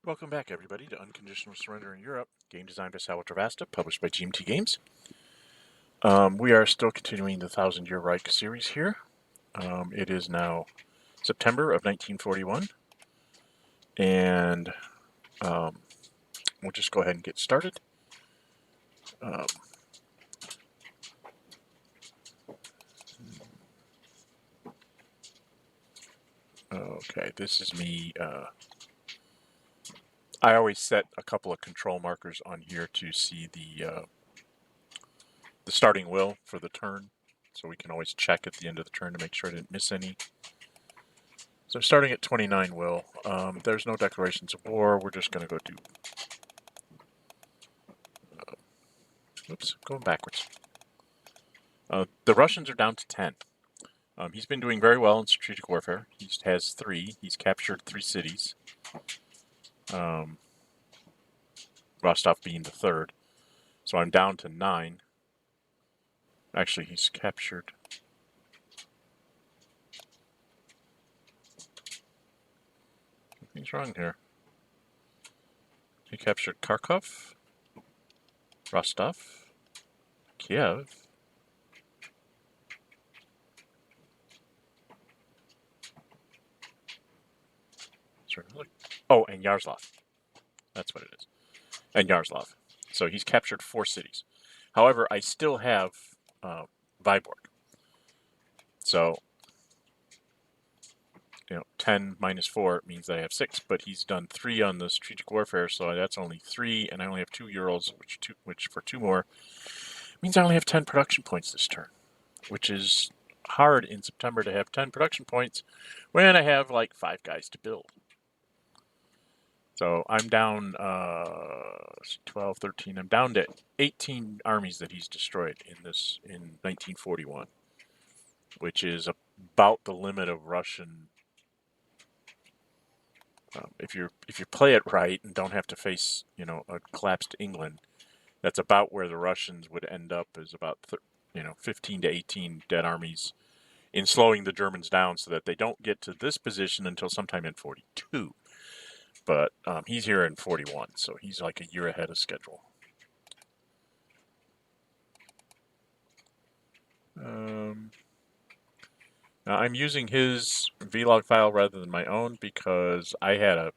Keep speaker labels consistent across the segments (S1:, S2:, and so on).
S1: Welcome back, everybody, to Unconditional Surrender in Europe, game designed by Salvatore Vasta, published by GMT Games. We are still continuing the Thousand Year Reich series here. It is now September of 1941, and we'll just go ahead and get started. Okay, this is me. I always set a couple of control markers on here to see the starting will for the turn, so we can always check at the end of the turn to make sure I didn't miss any. So starting at 29 will. There's no declarations of war. We're just going to go do... oops, going backwards. The Russians are down to 10. He's been doing very well in strategic warfare. He has 3. He's captured 3 cities. Rostov being the 3rd. So I'm down to 9. Actually, he's captured... something's wrong here. He captured Kharkov, Rostov, Kiev, oh, and Yaroslavl. That's what it is. And Yaroslavl. So he's captured 4 cities. However, I still have Vyborg. So, 10 minus 4 means that I have 6, but he's done 3 on the strategic warfare, so that's only 3, and I only have 2 Urals, which for 2 more means I only have 10 production points this turn, which is hard in September to have 10 production points when I have like 5 guys to build. So I'm down 12, 13. I'm down to 18 armies that he's destroyed in 1941, which is about the limit of Russian. If you play it right and don't have to face a collapsed England, that's about where the Russians would end up, is about 15 to 18 dead armies in slowing the Germans down so that they don't get to this position until sometime in 42. But he's here in 41, so he's like a year ahead of schedule. Now I'm using his vlog file rather than my own because I had a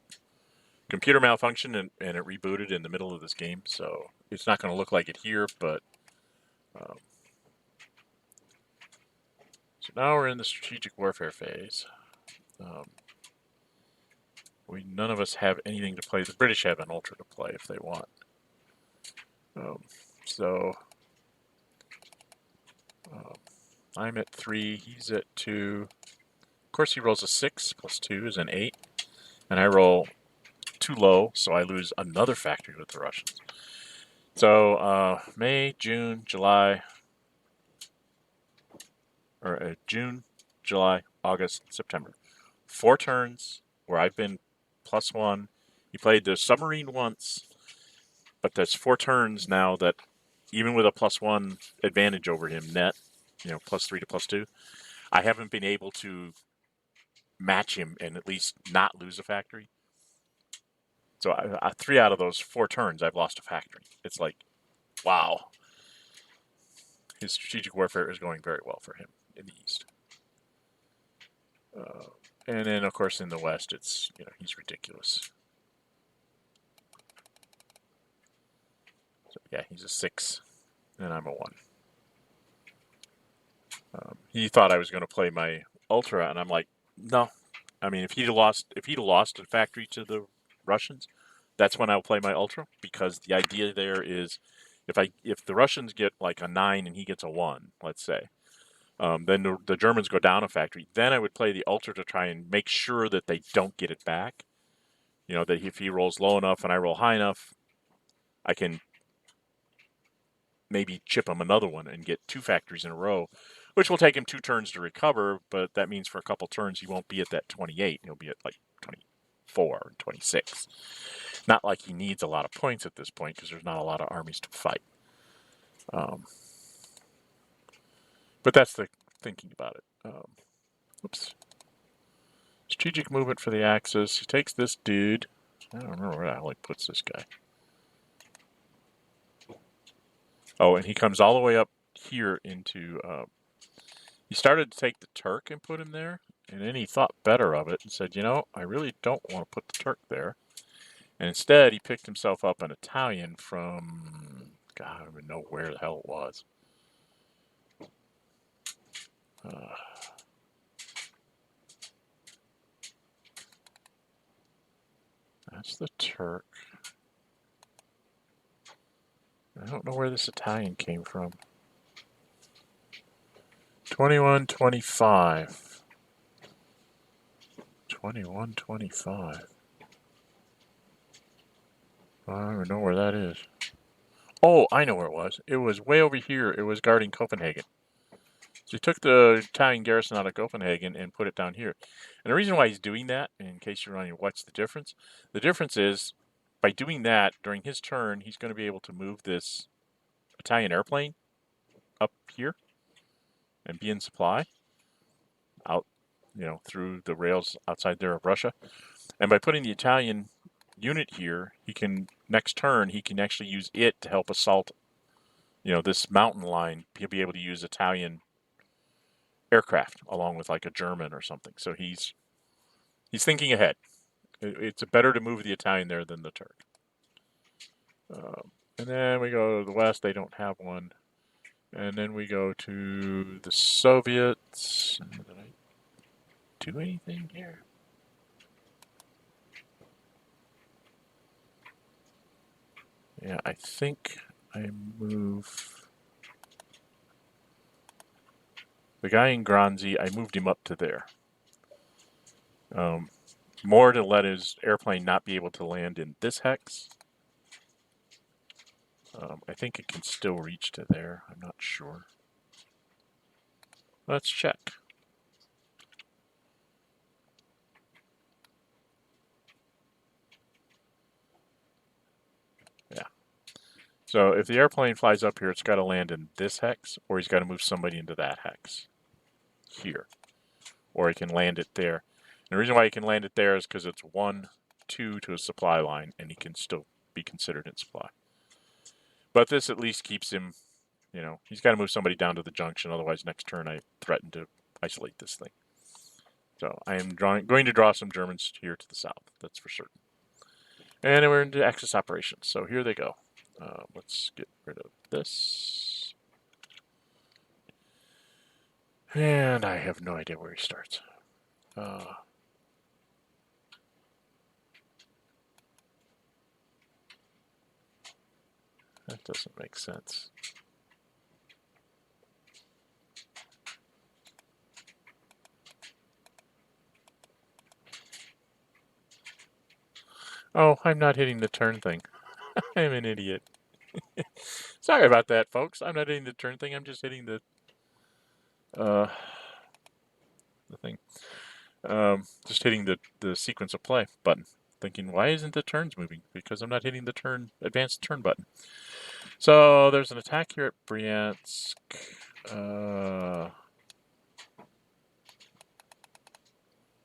S1: computer malfunction and it rebooted in the middle of this game, so it's not going to look like it here, but so now we're in the strategic warfare phase. None of us have anything to play. The British have an ultra to play if they want. I'm at 3, he's at 2. Of course, he rolls a 6 plus 2 is an 8, and I roll too low, so I lose another factory with the Russians. So May, June, July, or June, July, August, September. 4 turns where I've been +1. He played the submarine once, but that's 4 turns now that even with a +1 advantage over him net, +3 to +2, I haven't been able to match him and at least not lose a factory. So 3 out of those 4 turns, I've lost a factory. It's like, wow. His strategic warfare is going very well for him in the East. And then, of course, in the West, it's, he's ridiculous. So, yeah, he's a 6, and I'm a 1. He thought I was going to play my Ultra, and I'm like, no. I mean, if he'd have lost a factory to the Russians, that's when I'll play my Ultra, because the idea there is if the Russians get like a 9 and he gets a 1, let's say, then the Germans go down a factory. Then I would play the Ultra to try and make sure that they don't get it back. That if he rolls low enough and I roll high enough, I can maybe chip him another one and get 2 factories in a row, which will take him 2 turns to recover, but that means for a couple turns he won't be at that 28. He'll be at like 24 or 26. Not like he needs a lot of points at this point because there's not a lot of armies to fight. But that's the thinking about it. Oops. Strategic movement for the Axis. He takes this dude. I don't remember where the hell he puts this guy. Oh, and he comes all the way up here into... he started to take the Turk and put him there, and then he thought better of it and said, you know, I really don't want to put the Turk there. And instead, he picked himself up an Italian from... God, I don't even know where the hell it was. That's the Turk. I don't know where this Italian came from. 2125. 2125. I don't even know where that is. Oh, I know where it was. It was way over here. It was guarding Copenhagen. So he took the Italian garrison out of Copenhagen and put it down here. And the reason why he's doing that, in case you're wondering what's the difference is by doing that, during his turn, he's going to be able to move this Italian airplane up here and be in supply out, you know, through the rails outside there of Russia. And by putting the Italian unit here, he can, next turn, he can actually use it to help assault, you know, this mountain line. He'll be able to use Italian aircraft along with like a German or something. So he's thinking ahead. It's better to move the Italian there than the Turk. And then we go to the west. They don't have one. And then we go to the Soviets. Did I do anything here? Yeah, I think I move the guy in Granzi. I moved him up to there. More to let his airplane not be able to land in this hex. I think it can still reach to there. I'm not sure. Let's check. Yeah. So if the airplane flies up here, it's got to land in this hex, or he's got to move somebody into that hex here. Or he can land it there. And the reason why he can land it there is because it's 1, 2 to a supply line, and he can still be considered in supply. But this at least keeps him, you know, he's got to move somebody down to the junction, otherwise next turn I threaten to isolate this thing. So I am going to draw some Germans here to the south, that's for certain. And then we're into Axis operations, so here they go. Let's get rid of this. And I have no idea where he starts. That doesn't make sense. Oh, I'm not hitting the turn thing. I'm an idiot. Sorry about that, folks. I'm not hitting the turn thing. I'm just hitting the thing. Just hitting the sequence of play button. Thinking, why isn't the turns moving? Because I'm not hitting the turn advanced turn button. So there's an attack here at Bryansk.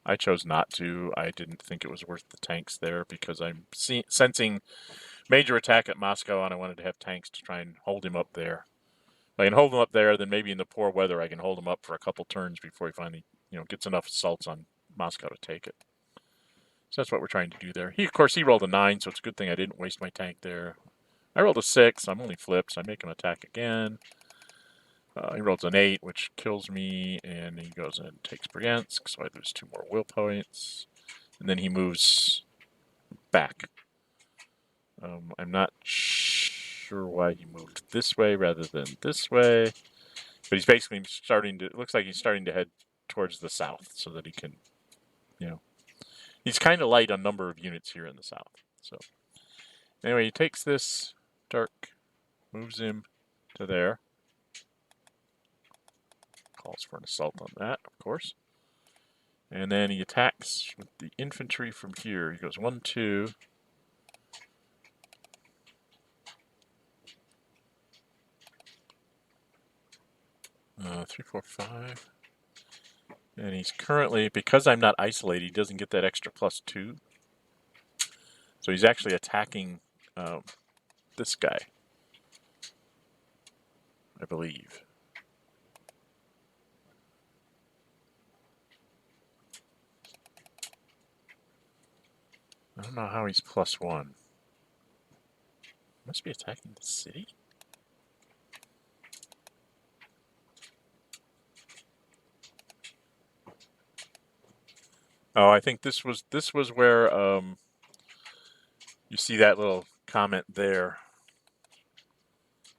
S1: I chose not to. I didn't think it was worth the tanks there because I'm sensing major attack at Moscow, and I wanted to have tanks to try and hold him up there. If I can hold him up there, then maybe in the poor weather I can hold him up for a couple turns before he finally, you know, gets enough assaults on Moscow to take it. So that's what we're trying to do there. Of course, he rolled a 9, so it's a good thing I didn't waste my tank there. I rolled a 6. I'm only flipped, so I make him attack again. He rolls an 8, which kills me, and he goes and takes Bryansk, so I lose 2 more will points. And then he moves back. I'm not sure why he moved this way rather than this way, but he's basically starting to, it looks like he's starting to head towards the south so that he can, you know, he's kind of light on number of units here in the south. So anyway, he takes this Turk, moves him to there. Calls for an assault on that, of course. And then he attacks with the infantry from here. He goes 1, 2. 3, 4, 5. And he's currently, because I'm not isolated, he doesn't get that extra +2. So he's actually attacking this guy, I believe. I don't know how he's +1. Must be attacking the city? Oh, I think this was where you see that little comment there.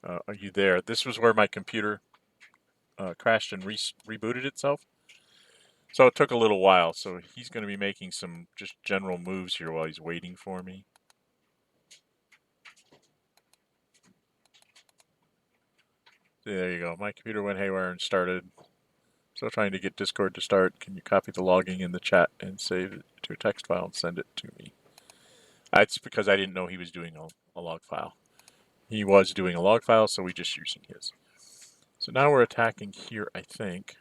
S1: Are you there? This was where my computer crashed and rebooted itself. So it took a little while. So he's going to be making some just general moves here while he's waiting for me. There you go. My computer went haywire and started. So trying to get Discord to start. Can you copy the logging in the chat and save it to a text file and send it to me? That's because I didn't know he was doing a log file. He was doing a log file, so we're just using his. So now we're attacking here, I think.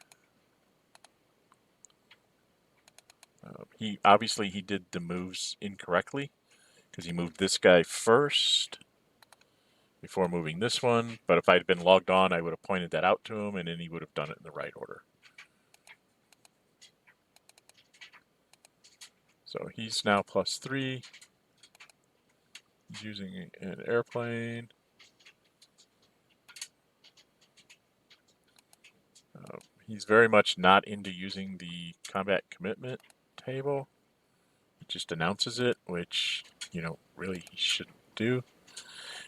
S1: He obviously did the moves incorrectly because he moved this guy first before moving this one. But if I'd been logged on, I would have pointed that out to him, and then he would have done it in the right order. So he's now +3. He's using an airplane. He's very much not into using the combat commitment table. He just announces it, which, really he shouldn't do.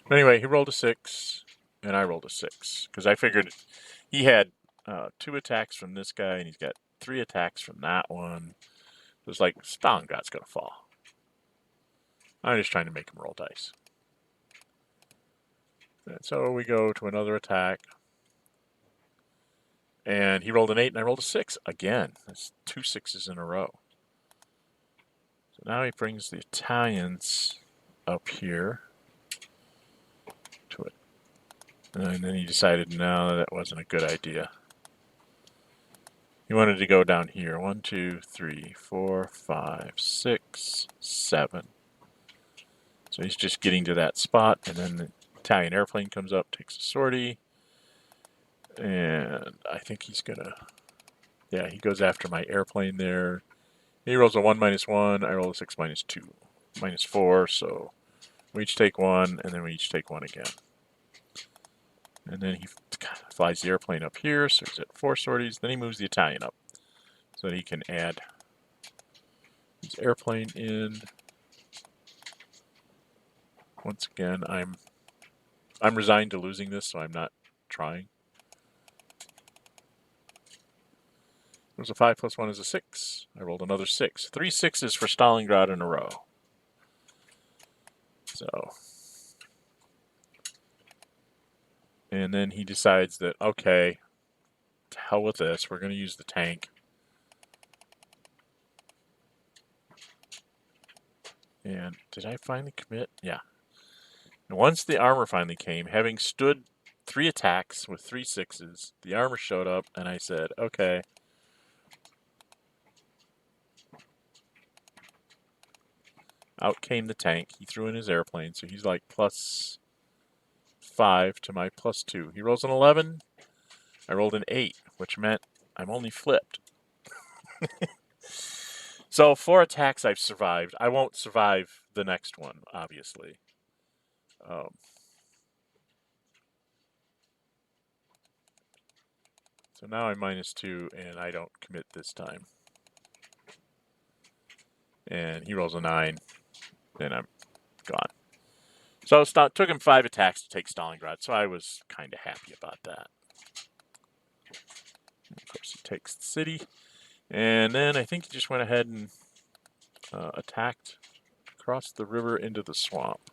S1: But anyway, he rolled a 6, and I rolled a 6. Because I figured he had 2 attacks from this guy, and he's got 3 attacks from that one. It was like, Stalingrad's going to fall. I'm just trying to make him roll dice. And so we go to another attack. And he rolled an 8, and I rolled a 6 again. That's 2 6s in a row. So now he brings the Italians up here to it. And then he decided, no, that wasn't a good idea. He wanted to go down here. 1, 2, 3, 4, 5, 6, 7. So he's just getting to that spot, and then the Italian airplane comes up, takes a sortie. And I think he's gonna, yeah, he goes after my airplane there. He rolls a 1 -1. I roll a 6 -2, -4. So we each take 1, and then we each take 1 again. And then he flies the airplane up here, so he's at 4 sorties. Then he moves the Italian up so that he can add his airplane in. Once again, I'm resigned to losing this, so I'm not trying. It was a 5 + 1 is a 6. I rolled another 6. 3 6s for Stalingrad in a row. So, and then he decides that, okay, to hell with this. We're going to use the tank. And did I finally commit? Yeah. And once the armor finally came, having stood 3 attacks with 3 6s, the armor showed up, and I said, okay. Out came the tank. He threw in his airplane, so he's like +5 to my +2. He rolls an 11. I rolled an 8, which meant I'm only flipped. So 4 attacks I've survived. I won't survive the next one, obviously. So now I'm -2, and I don't commit this time. And he rolls a 9, and I'm gone. So it took him 5 attacks to take Stalingrad, so I was kind of happy about that. And of course, he takes the city. And then I think he just went ahead and attacked across the river into the swamp.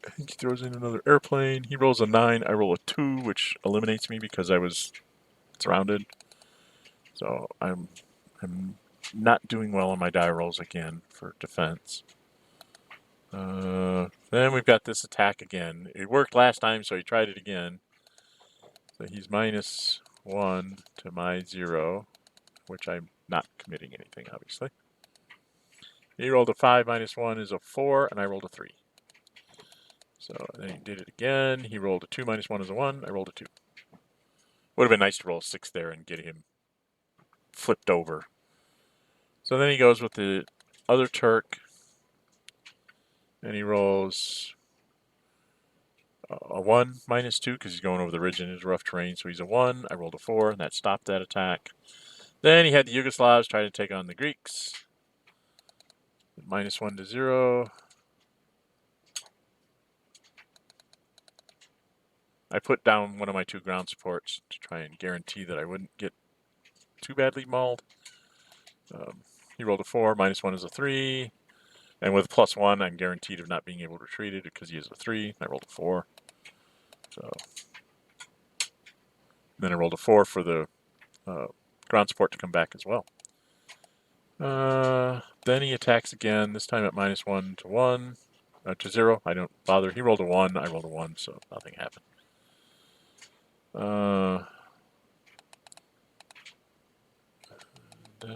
S1: I think he throws in another airplane. He rolls a 9. I roll a 2, which eliminates me because I was surrounded. So I'm not doing well on my die rolls again for defense. Then we've got this attack again. It worked last time, so he tried it again. So he's -1 to my 0. which I'm not committing anything, obviously. He rolled a 5 minus 1 is a 4, and I rolled a 3. So then he did it again. He rolled a 2 minus 1 is a 1. I rolled a 2. Would have been nice to roll a 6 there and get him flipped over. So then he goes with the other Turk, and he rolls a 1 minus 2 because he's going over the ridge in his rough terrain. So he's a 1. I rolled a 4, and that stopped that attack. Then he had the Yugoslavs trying to take on the Greeks. Minus 1 to 0. I put down one of my 2 ground supports to try and guarantee that I wouldn't get too badly mauled. He rolled a 4. Minus 1 is a 3. And with plus 1, I'm guaranteed of not being able to retreat it because he is a 3. I rolled a 4. So then I rolled a 4 for the ground support to come back as well. Then he attacks again, this time at minus 1 to 1. To 0. I don't bother. He rolled a 1. I rolled a 1, so nothing happened. Then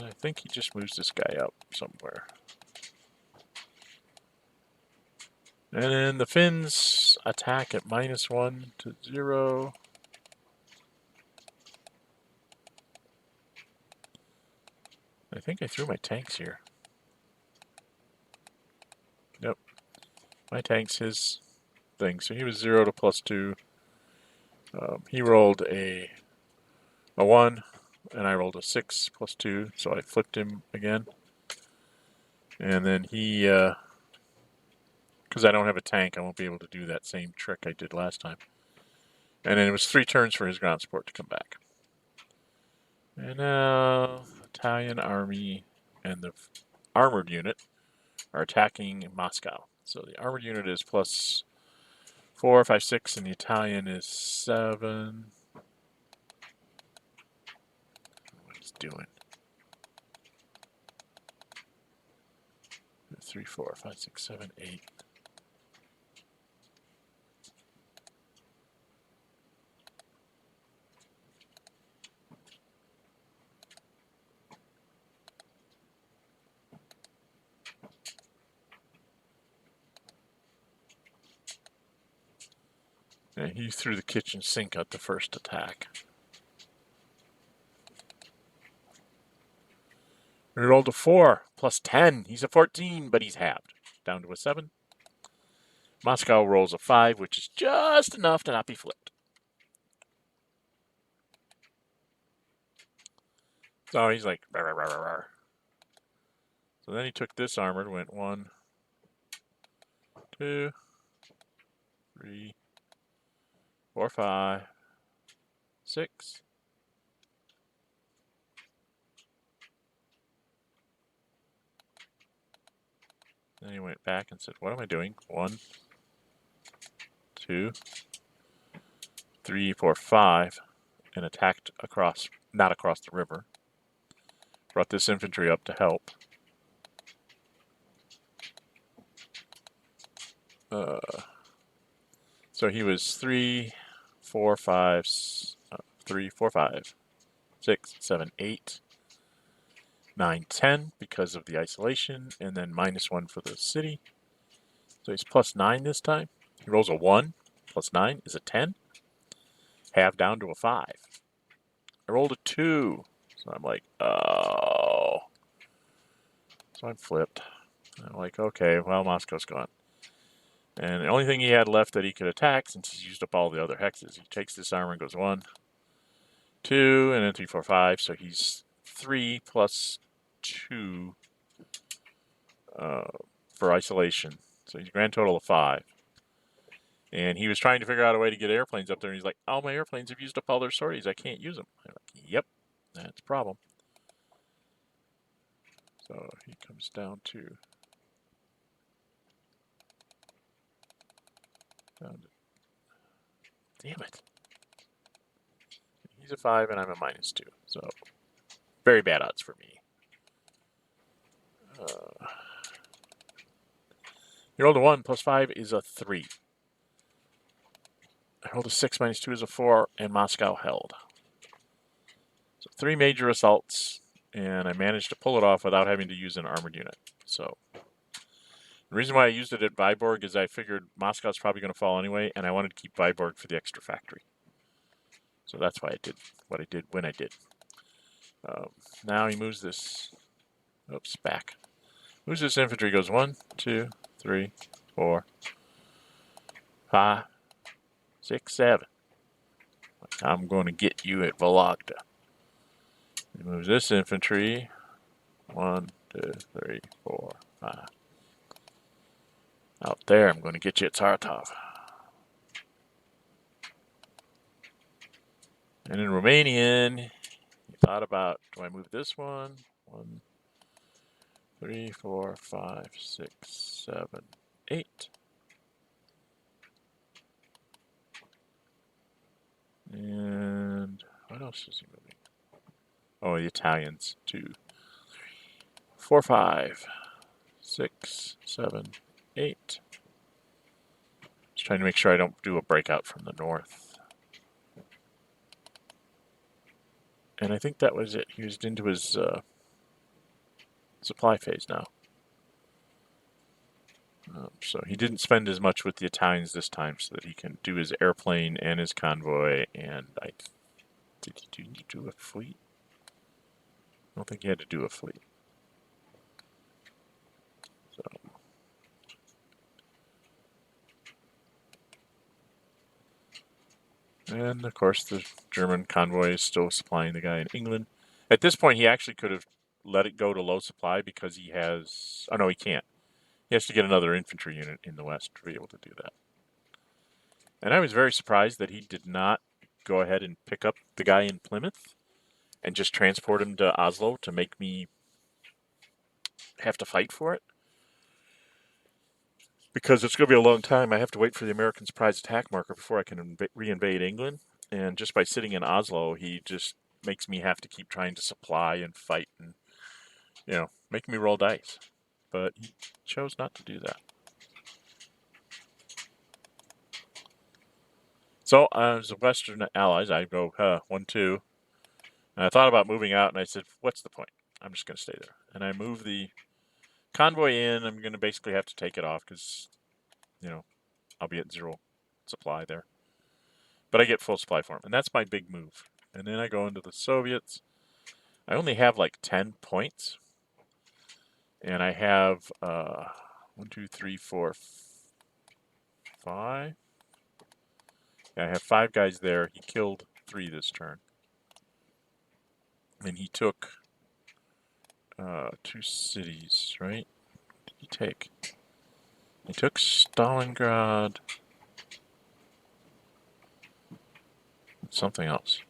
S1: I think he just moves this guy up somewhere. And then the Finns attack at minus 1 to 0. I think I threw my tanks here. Yep. My tank's his thing. So he was 0 to plus 2. He rolled a 1, and I rolled a 6 plus 2, so I flipped him again. And then he, because I don't have a tank, I won't be able to do that same trick I did last time. And then it was 3 turns for his ground support to come back. And now, Italian army and the armored unit are attacking Moscow. So the armored unit is plus 4, 5, 6, and the Italian is 7. What he's doing. 3, 4, 5, 6, 7, 8. And he threw the kitchen sink at the first attack. He rolled a 4 plus 10. He's a 14, but he's halved. Down to a 7. Moscow rolls a 5, which is just enough to not be flipped. So he's like, rawr, rawr, rawr, rawr. So then he took this armored, went 1, 2, 3, 4, 5, 6. Then he went back and said, what am I doing? 1, 2, 3, 4, 5, and attacked across, not across the river. Brought this infantry up to help. So he was 3, 4, 5, 3, 4, 5, 6, 7, 8, 9, 10 because of the isolation, and then minus 1 for the city. So he's plus 9 this time. He rolls a 1. Plus 9 is a 10. Half down to a 5. I rolled a 2. So I'm like, oh. So I'm flipped. I'm like, okay, well, Moscow's gone. And the only thing he had left that he could attack, since he's used up all the other hexes, he takes this armor and goes 1, 2, and then 3, 4, 5. So he's 3 plus 2 for isolation. So he's a grand total of 5. And he was trying to figure out a way to get airplanes up there, and he's like, oh, my airplanes have used up all their sorties. I can't use them. I'm like, yep, that's a problem. So he comes down to... Damn it. He's a 5 and I'm a minus 2. So very bad odds for me. You rolled a 1 plus 5 is a 3. I rolled a 6 minus 2 is a 4, and Moscow held. So 3 major assaults and I managed to pull it off without having to use an armored unit. So the reason why I used it at Viborg is I figured Moscow's probably going to fall anyway, and I wanted to keep Viborg for the extra factory. So that's why I did what I did when I did. Now he moves this, oops, back. Moves this infantry, goes 1, 2, 3, 4, 5, 6, 7. I'm going to get you at Vologda. He moves this infantry, 1, 2, 3, 4, 5. Out there, I'm going to get you at Saratov. And in Romanian, he thought about, do I move this one? 1, 3, 4, 5, 6, 7, 8. And what else is he moving? Oh, the Italians. 2, 3, 4, 5, 6, 7, 8. Just trying to make sure I don't do a breakout from the north. And I think that was it. He was into his supply phase now. So he didn't spend as much with the Italians this time so that he can do his airplane and his convoy. And did he do a fleet? I don't think he had to do a fleet. So. And of course the German convoy is still supplying the guy in England. At this point he actually could have let it go to low supply because he has, oh no, he can't. He has to get another infantry unit in the west to be able to do that. And I was very surprised that he did not go ahead and pick up the guy in Plymouth and just transport him to Oslo to make me have to fight for it. Because it's going to be a long time. I have to wait for the American surprise attack marker before I can re-invade England. And just by sitting in Oslo, he just makes me have to keep trying to supply and fight and, you know, make me roll dice. But he chose not to do that. So, as the Western allies, I go 1, 2. And I thought about moving out, and I said, what's the point? I'm just going to stay there. And I move the convoy in. I'm going to basically have to take it off because, you know, I'll be at 0 supply there. But I get full supply for them, and that's my big move. And then I go into the Soviets. I only have like 10 points. And I have 1, 2, 3, 4, 5. Yeah, I have 5 guys there. He killed 3 this turn. And he took 2 cities, right? What did he take? He took Stalingrad. Something else.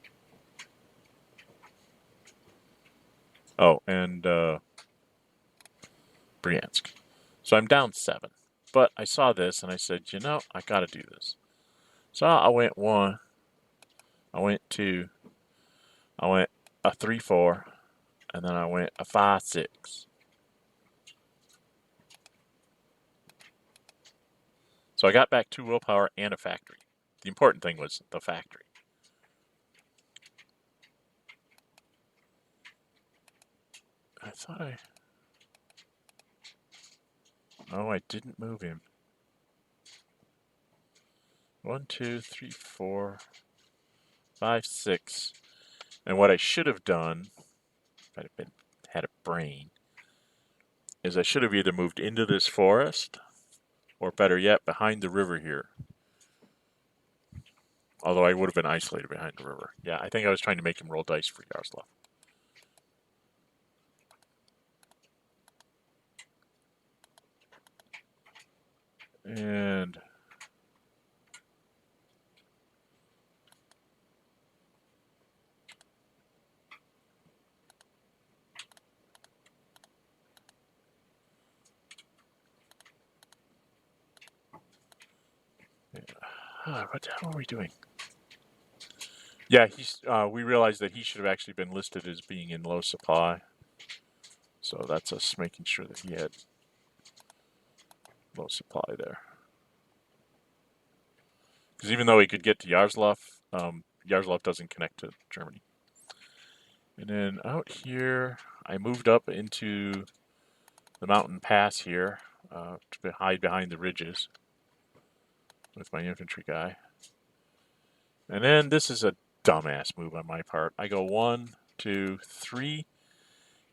S1: Oh, and Bryansk. So I'm down 7. But I saw this and I said, you know, I got to do this. So I went 1. I went 2. I went a 3, 4. And then I went a 5, 6. So I got back 2 willpower and a factory. The important thing was the factory. I thought I... Oh, I didn't move him. 1, 2, 3, 4, 5, 6. And what I should have done, if I'd have had a brain, is I should have either moved into this forest, or better yet, behind the river here. Although I would have been isolated behind the river. Yeah, I think I was trying to make him roll dice for Yaroslav. And what the hell are we doing? Yeah, we realized that he should have actually been listed as being in low supply. So that's us making sure that he had low supply there. Because even though he could get to Yaroslav, Yaroslav doesn't connect to Germany. And then out here, I moved up into the mountain pass here to hide behind the ridges with my infantry guy. And then this is a dumbass move on my part. I go 1, 2, 3,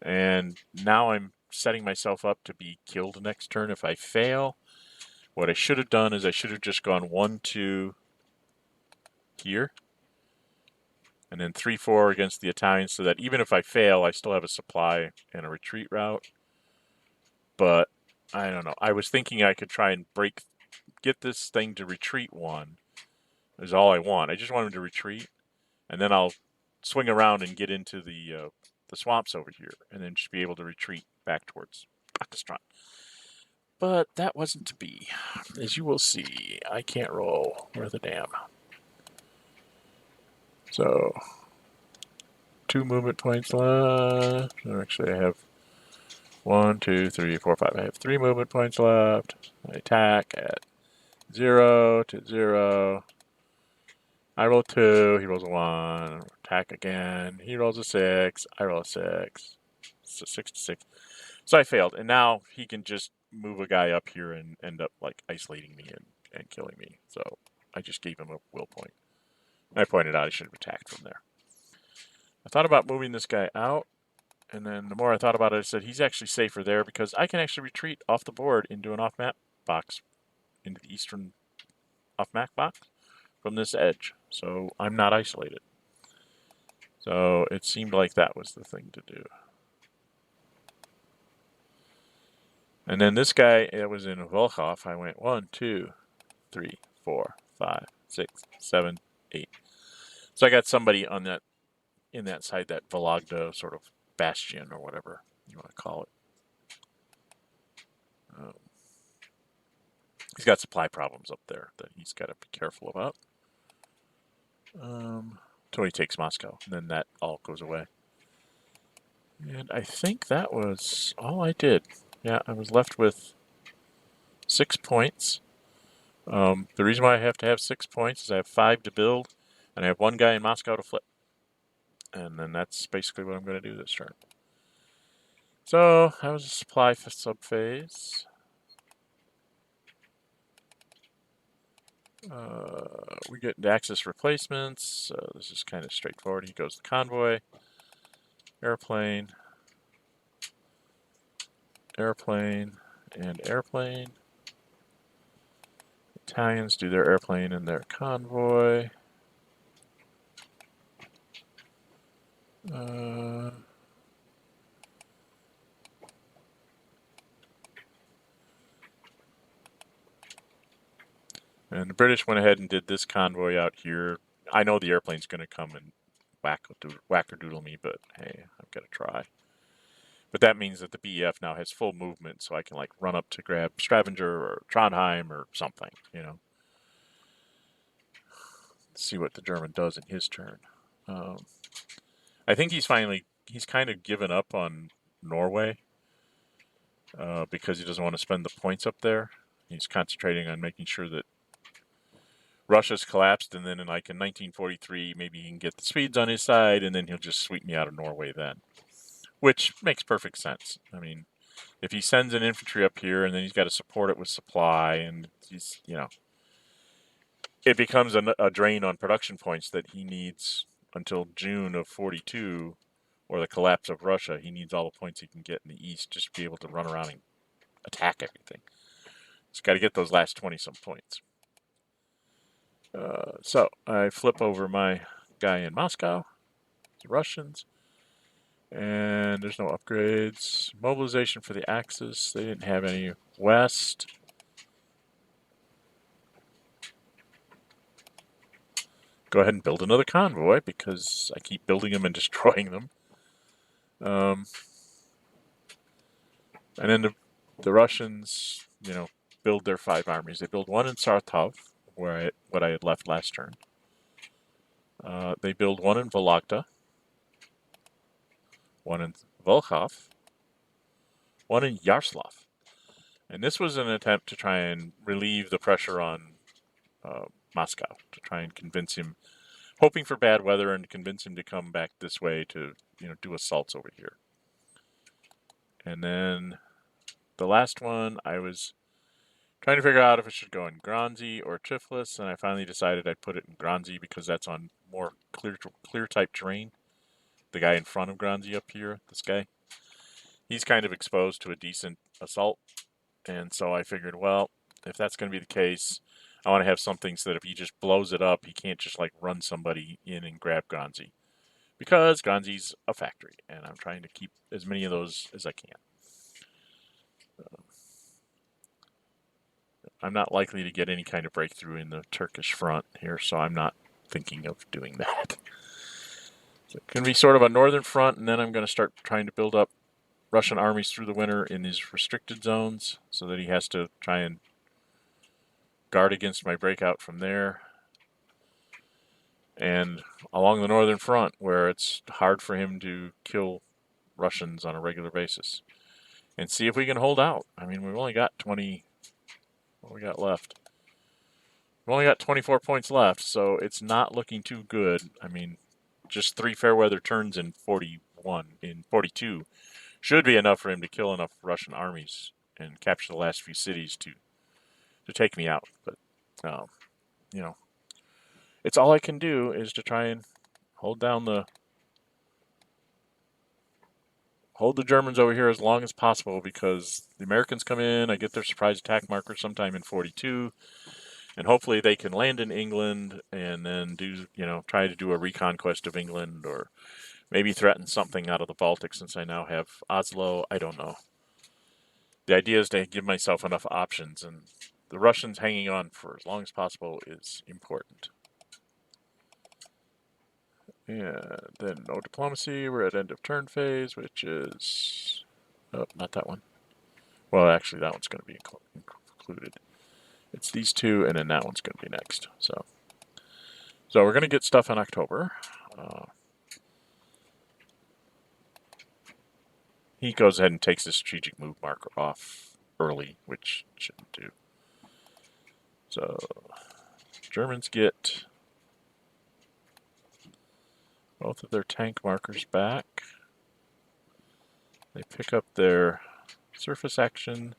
S1: and now I'm setting myself up to be killed next turn if I fail. What I should have done is I should have just gone 1, 2 here, and then 3, 4 against the Italians, so that even if I fail, I still have a supply and a retreat route. But I don't know. I was thinking I could try and get this thing to retreat 1 is all I want. I just want him to retreat, and then I'll swing around and get into the swamps over here, and then just be able to retreat back towards Pakistan. But that wasn't to be. As you will see, I can't roll worth a damn. So, 2 movement points left. Actually, I have 1, 2, 3, 4, 5. I have 3 movement points left. I attack at 0 to 0. I roll 2. He rolls a 1. Attack again. He rolls a 6. I roll a 6. It's a 6 to 6. So I failed, and now he can just move a guy up here and end up like isolating me and killing me. So I just gave him a will point. I pointed out I should have attacked from there. I thought about moving this guy out, and then the more I thought about it, I said he's actually safer there because I can actually retreat off the board into an off-map box, into the eastern off-map box from this edge. So I'm not isolated. So it seemed like that was the thing to do. And then this guy, it was in Volkhov. I went 1, 2, 3, 4, 5, 6, 7, 8. So I got somebody on that, in that side, that Vologda sort of bastion or whatever you want to call it. He's got supply problems up there that he's got to be careful about. Until he takes Moscow, and then that all goes away. And I think that was all I did. Yeah, I was left with 6 points. The reason why I have to have 6 points is I have 5 to build, and I have 1 guy in Moscow to flip. And then that's basically what I'm going to do this turn. So that was a supply sub-phase. We get Axis replacements. This is kind of straightforward. He goes to convoy, airplane, airplane, and airplane. Italians do their airplane and their convoy. And the British went ahead and did this convoy out here. I know the airplane's going to come and wackadoodle me, but hey, I've got to try. But that means that the BEF now has full movement, so I can like run up to grab Stavanger or Trondheim or something, you know. See what the German does in his turn. I think he's kind of given up on Norway because he doesn't want to spend the points up there. He's concentrating on making sure that Russia's collapsed, and then in 1943, maybe he can get the Swedes on his side, and then he'll just sweep me out of Norway then. Which makes perfect sense. I mean, if he sends an infantry up here, and then he's got to support it with supply, and he's, you know, it becomes a drain on production points that he needs until June of 42, or the collapse of Russia. He needs all the points he can get in the east just to be able to run around and attack everything. He's got to get those last 20-some points. So I flip over my guy in Moscow, the Russians, and there's no upgrades. Mobilization for the Axis, they didn't have any. West. Go ahead and build another convoy because I keep building them and destroying them. And then the Russians, you know, build their 5 armies. They build 1 in Sartov, what I had left last turn. They build 1 in Vologda, 1 in Volkhov, 1 in Yaroslav. And this was an attempt to try and relieve the pressure on Moscow, to try and convince him, hoping for bad weather and convince him to come back this way to, you know, do assaults over here. And then the last one, I was trying to figure out if it should go in Granzi or Tiflis, and I finally decided I'd put it in Granzi because that's on more clear type terrain. The guy in front of Granzi up here, this guy, he's kind of exposed to a decent assault, and so I figured, well, if that's going to be the case, I want to have something so that if he just blows it up, he can't just like run somebody in and grab Granzi, because Granzi's a factory, and I'm trying to keep as many of those as I can. I'm not likely to get any kind of breakthrough in the Turkish front here, so I'm not thinking of doing that. So it can be sort of a northern front, and then I'm going to start trying to build up Russian armies through the winter in these restricted zones so that he has to try and guard against my breakout from there. And along the northern front, where it's hard for him to kill Russians on a regular basis. And see if we can hold out. I mean, we've only got 20... What we got left? We've only got 24 points left, so it's not looking too good. I mean, just 3 fair weather turns in 42 should be enough for him to kill enough Russian armies and capture the last few cities to take me out. But, you know, it's all I can do is to try and hold the Germans over here as long as possible, because the Americans come in, I get their surprise attack marker sometime in 42, and hopefully they can land in England and then try to do a reconquest of England, or maybe threaten something out of the Baltic since I now have Oslo. I don't know. The idea is to give myself enough options, and the Russians hanging on for as long as possible is important. And then no diplomacy. We're at end of turn phase, which is... Oh, not that one. Well, actually, that one's going to be included. It's these two, and then that one's going to be next. So we're going to get stuff in October. He goes ahead and takes the strategic move marker off early, which shouldn't do. So Germans get both of their tank markers back. They pick up their surface action.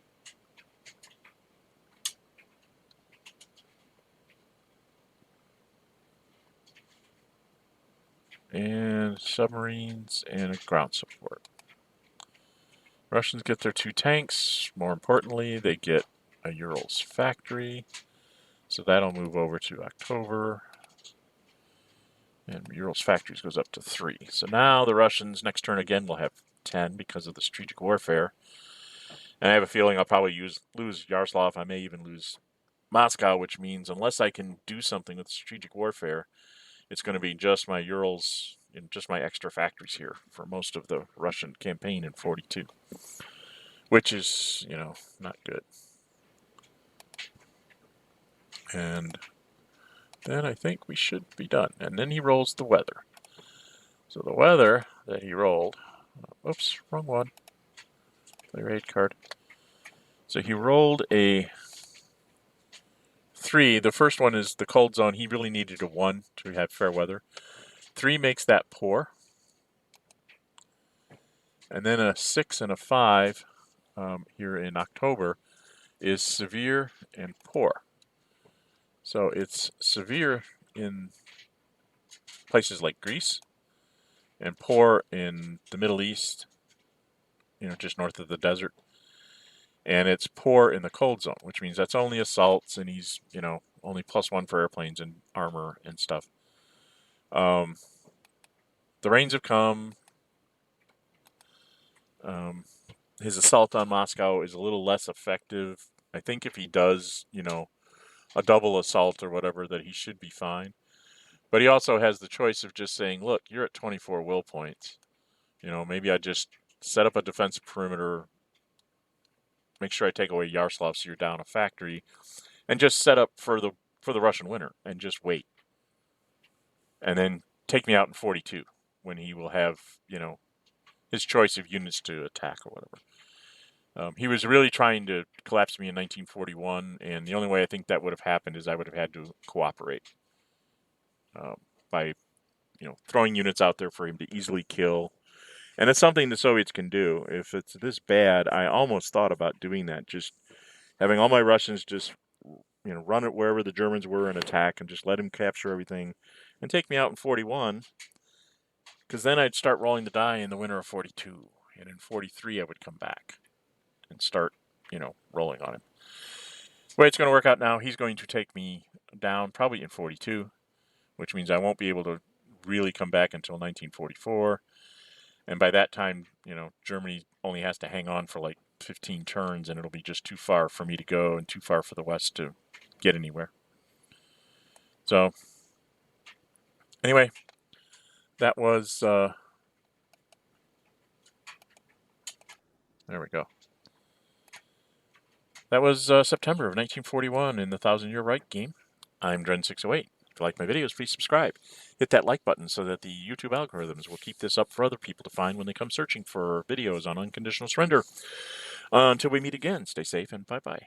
S1: And submarines and ground support. Russians get their 2 tanks. More importantly, they get a Urals factory. So that'll move over to October. And Urals factories goes up to 3. So now the Russians next turn again will have 10 because of the strategic warfare. And I have a feeling I'll probably lose Yaroslav. I may even lose Moscow, which means unless I can do something with strategic warfare, it's going to be just my Urals and just my extra factories here for most of the Russian campaign in 42. Which is, not good. And then I think we should be done. And then he rolls the weather. So the weather that he rolled... Oops, wrong one. Play raid card. So he rolled a 3. The first one is the cold zone. He really needed a 1 to have fair weather. 3 makes that poor. And then a 6 and a 5 here in October is severe and poor. So it's severe in places like Greece and poor in the Middle East, just north of the desert. And it's poor in the cold zone, which means that's only assaults, and he's, only +1 for airplanes and armor and stuff. The rains have come. His assault on Moscow is a little less effective. I think if he does, a double assault or whatever, that he should be fine. But he also has the choice of just saying, look, you're at 24 will points. Maybe I just set up a defense perimeter, make sure I take away Yaroslav so you're down a factory, and just set up for the Russian winter and just wait. And then take me out in 42 when he will have, his choice of units to attack or whatever. He was really trying to collapse me in 1941, and the only way I think that would have happened is I would have had to cooperate by, throwing units out there for him to easily kill, And it's something the Soviets can do. If it's this bad, I almost thought about doing that. Just having all my Russians just, run it wherever the Germans were and attack and just let them capture everything and take me out in 41. Because then I'd start rolling the die in the winter of 42. And in 43, I would come back and start, rolling on him. The way it's going to work out now, he's going to take me down probably in 42, which means I won't be able to really come back until 1944. And by that time, Germany only has to hang on for like 15 turns, and it'll be just too far for me to go and too far for the West to get anywhere. So, anyway, that was, there we go. That was September of 1941 in the Thousand Year Reich game. I'm Dren608. If you like my videos, please subscribe. Hit that like button so that the YouTube algorithms will keep this up for other people to find when they come searching for videos on unconditional surrender. Until we meet again, stay safe and bye-bye.